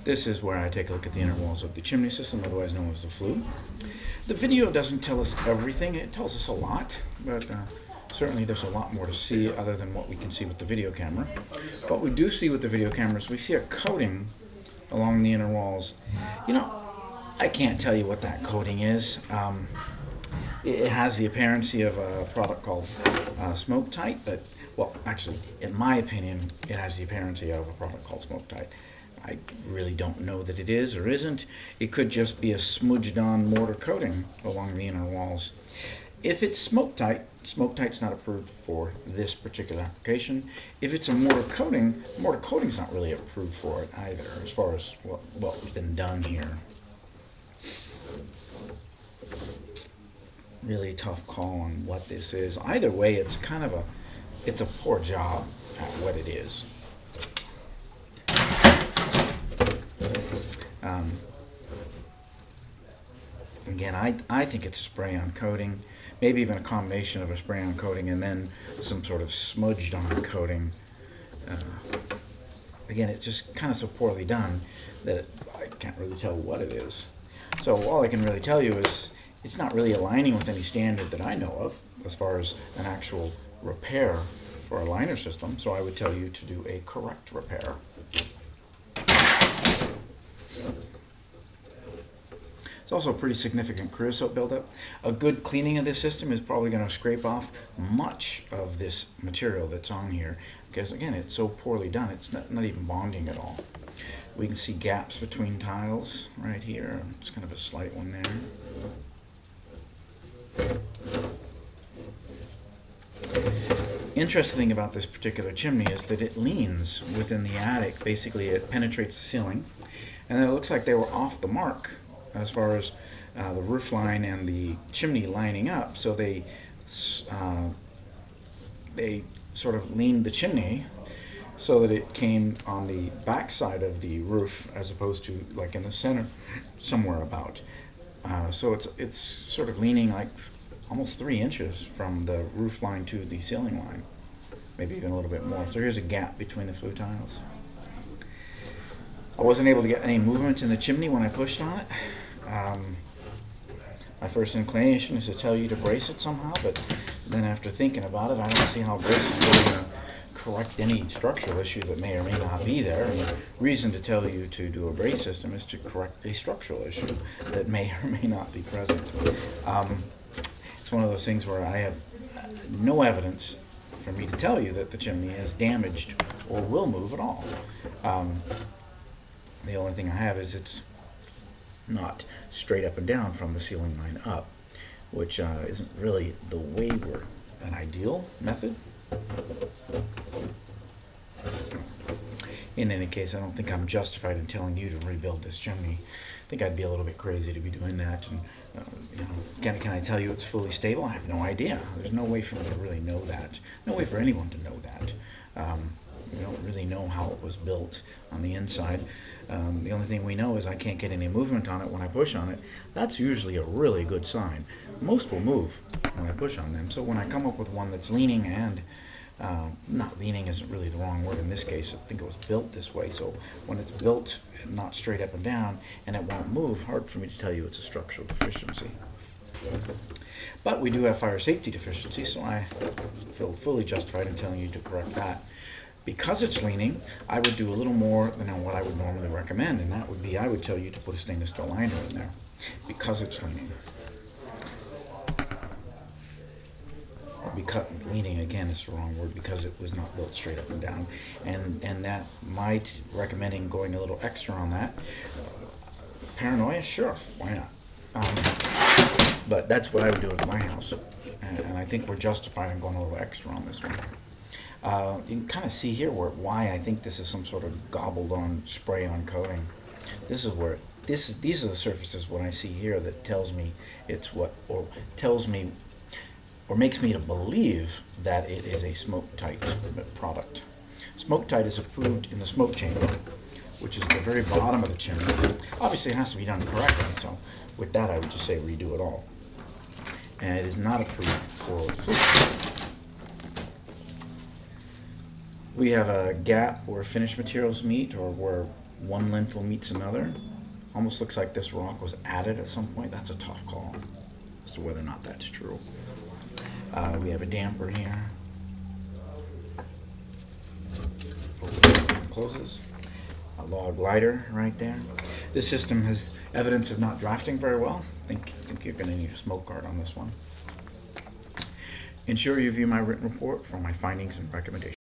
This is where I take a look at the inner walls of the chimney system, otherwise known as the flue. The video doesn't tell us everything. It tells us a lot, but certainly there's a lot more to see other than what we can see with the video camera. What we do see with the video cameras, we see a coating along the inner walls. You know, I can't tell you what that coating is. It has the appearance of a product called Smoke-Tite, but, well, actually, in my opinion, it has the appearance of a product called Smoke-Tite. I really don't know that it is or isn't. It could just be a smudged on mortar coating along the inner walls. If it's Smoke-Tite, Smoke-Tite's not approved for this particular application. If it's a mortar coating's not really approved for it either, as far as what's been done here. Really tough call on what this is. Either way, it's kind of it's a poor job at what it is. Again, I think it's a spray-on coating, maybe even a combination of a spray-on coating and then some sort of smudged-on coating. Again, it's just kind of so poorly done that I can't really tell what it is. So all I can really tell you is it's not really aligning with any standard that I know of as far as an actual repair for a liner system, so I would tell you to do a correct repair. It's also a pretty significant creosote buildup. A good cleaning of this system is probably going to scrape off much of this material that's on here because, again, it's so poorly done. It's not even bonding at all. We can see gaps between tiles right here. It's kind of a slight one there. Interesting thing about this particular chimney is that it leans within the attic. Basically, it penetrates the ceiling, and then it looks like they were off the mark as far as the roof line and the chimney lining up. So they sort of leaned the chimney so that it came on the back side of the roof as opposed to like in the center somewhere about. So it's sort of leaning like almost 3 inches from the roof line to the ceiling line, maybe even a little bit more. So here's a gap between the flue tiles. I wasn't able to get any movement in the chimney when I pushed on it. My first inclination is to tell you to brace it somehow, but then after thinking about it, I don't see how brace is really going to correct any structural issue that may or may not be there. And the reason to tell you to do a brace system is to correct a structural issue that may or may not be present. It's one of those things where I have no evidence for me to tell you that the chimney is damaged or will move at all. The only thing I have is it's not straight up and down from the ceiling line up, which isn't really the an ideal method. In any case, I don't think I'm justified in telling you to rebuild this chimney. I think I'd be a little bit crazy to be doing that. And you know, can I tell you it's fully stable? I have no idea. There's no way for me to really know that. No way for anyone to know that. We don't really know how it was built on the inside. The only thing we know is I can't get any movement on it when I push on it. That's usually a really good sign. Most will move when I push on them. So when I come up with one that's leaning and not leaning isn't really the wrong word in this case. I think it was built this way. So when it's built not straight up and down and it won't move, hard for me to tell you it's a structural deficiency. But we do have fire safety deficiency, so I feel fully justified in telling you to correct that. Because it's leaning, I would do a little more than what I would normally recommend, and that would be I would tell you to put a stainless steel liner in there because it's leaning. Because leaning, again, is the wrong word because it was not built straight up and down, and that might recommending going a little extra on that. Paranoia, sure, why not? But that's what I would do at my house, and I think we're justified in going a little extra on this one. You can kind of see here why I think this is some sort of gobbled-on spray-on coating. This is where these are the surfaces what I see here that tells me it's what, or tells me, or makes me to believe that it is a Smoke-Tite product. Smoke-Tite is approved in the smoke chamber, which is the very bottom of the chimney. Obviously, it has to be done correctly, so with that, I would just say redo it all. And it is not approved for flue. We have a gap where finished materials meet, or where one lintel meets another. Almost looks like this rock was added at some point. That's a tough call as to whether or not that's true. We have a damper here. Closes. A log lighter right there. This system has evidence of not drafting very well. I think you're going to need a smoke guard on this one. Ensure you view my written report for my findings and recommendations.